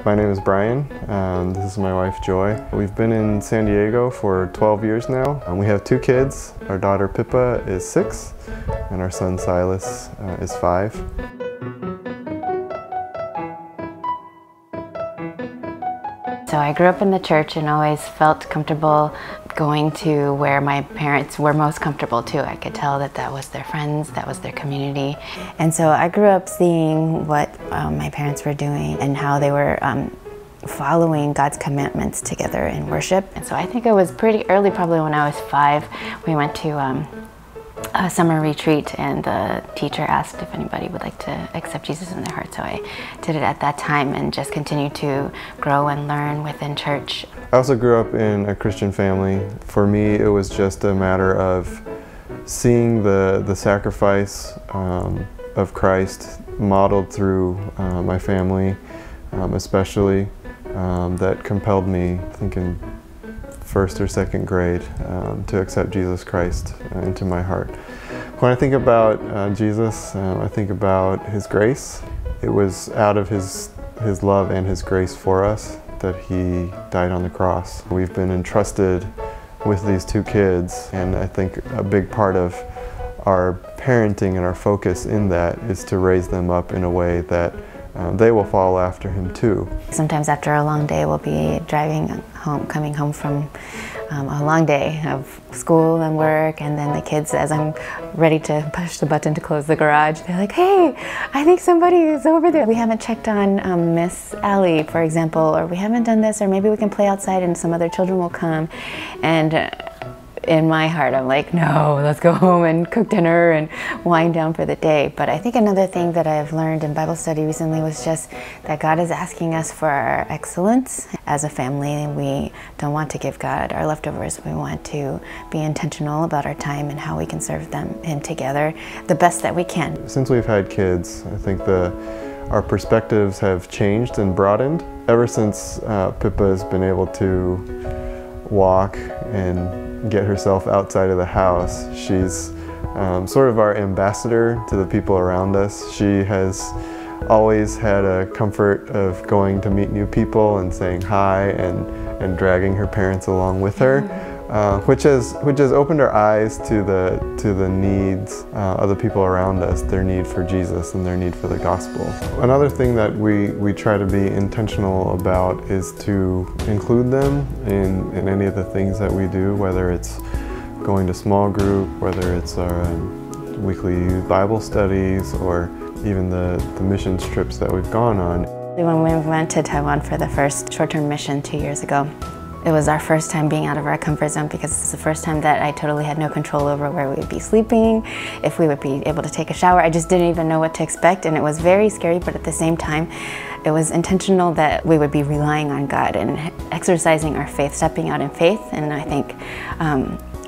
My name is Brian. This is my wife Joy. We've been in San Diego for 12 years now. We have 2 kids. Our daughter Pippa is 6 and our son Silas is 5. So I grew up in the church and always felt comfortable going to where my parents were most comfortable too. I could tell that that was their friends, that was their community. And so I grew up seeing what my parents were doing and how they were following God's commandments together in worship. And so I think it was pretty early, probably when I was 5, we went to a summer retreat and the teacher asked if anybody would like to accept Jesus in their heart. So I did it at that time and just continued to grow and learn within church. I also grew up in a Christian family. For me, it was just a matter of seeing the sacrifice of Christ modeled through my family, especially, that compelled me, I think in 1st or 2nd grade, to accept Jesus Christ into my heart. When I think about Jesus, I think about His grace. It was out of His love and His grace for us that He died on the cross. We've been entrusted with these 2 kids, and I think a big part of our parenting and our focus in that is to raise them up in a way that they will follow after Him too. Sometimes after a long day, we'll be driving home, coming home from a long day of school and work, and then the kids, as I'm ready to push the button to close the garage, they're like, "Hey, I think somebody is over there. We haven't checked on Miss Allie, for example, or we haven't done this, or maybe we can play outside and some other children will come." And in my heart, I'm like, no, let's go home and cook dinner and wind down for the day. But I think another thing that I've learned in Bible study recently was just that God is asking us for our excellence. As a family, we don't want to give God our leftovers. We want to be intentional about our time and how we can serve Him together the best that we can. Since we've had kids, I think our perspectives have changed and broadened. Ever since Pippa has been able to walk and get herself outside of the house, she's sort of our ambassador to the people around us. She has always had a comfort of going to meet new people and saying hi and dragging her parents along with her, which has opened our eyes to the needs of the people around us, their need for Jesus and their need for the gospel. Another thing that we try to be intentional about is to include them in any of the things that we do, whether it's going to small group, whether it's our weekly Bible studies, or even the missions trips that we've gone on. When we went to Taiwan for the first short-term mission 2 years ago, it was our first time being out of our comfort zone because it's the first time that I totally had no control over where we would be sleeping, if we would be able to take a shower. I just didn't even know what to expect, and it was very scary, but at the same time, it was intentional that we would be relying on God and exercising our faith, stepping out in faith. And I think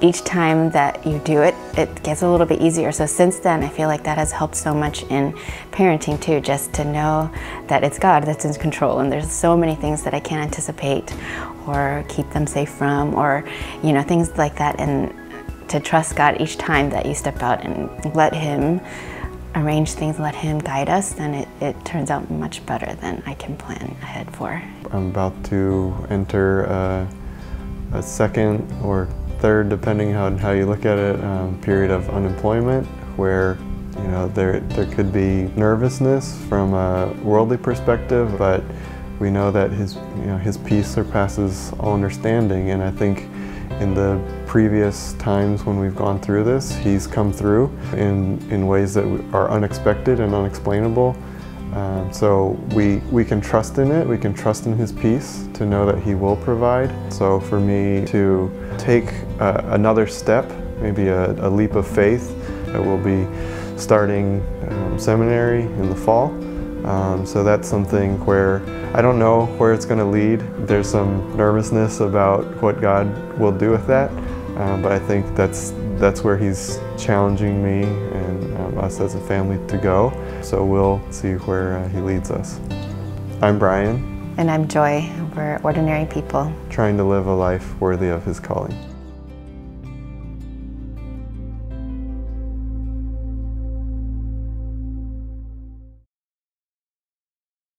each time that you do it, it gets a little bit easier. So since then, I feel like that has helped so much in parenting too, just to know that it's God that's in control, and there's so many things that I can't anticipate or keep them safe from, or things like that, and to trust God each time that you step out and let Him arrange things, let Him guide us, then it turns out much better than I can plan ahead for. I'm about to enter a 2nd or 3rd, depending on how you look at it, period of unemployment, where there could be nervousness from a worldly perspective, but we know that His peace surpasses all understanding. And I think in the previous times when we've gone through this, He's come through in ways that are unexpected and unexplainable. So we can trust in it, we can trust in His peace to know that He will provide. So for me to take another step, maybe a leap of faith, I will be starting seminary in the fall. So that's something where I don't know where it's going to lead. There's some nervousness about what God will do with that, but I think that's where He's challenging me and us as a family to go. So we'll see where He leads us. I'm Brian. And I'm Joy. We're ordinary people, trying to live a life worthy of His calling.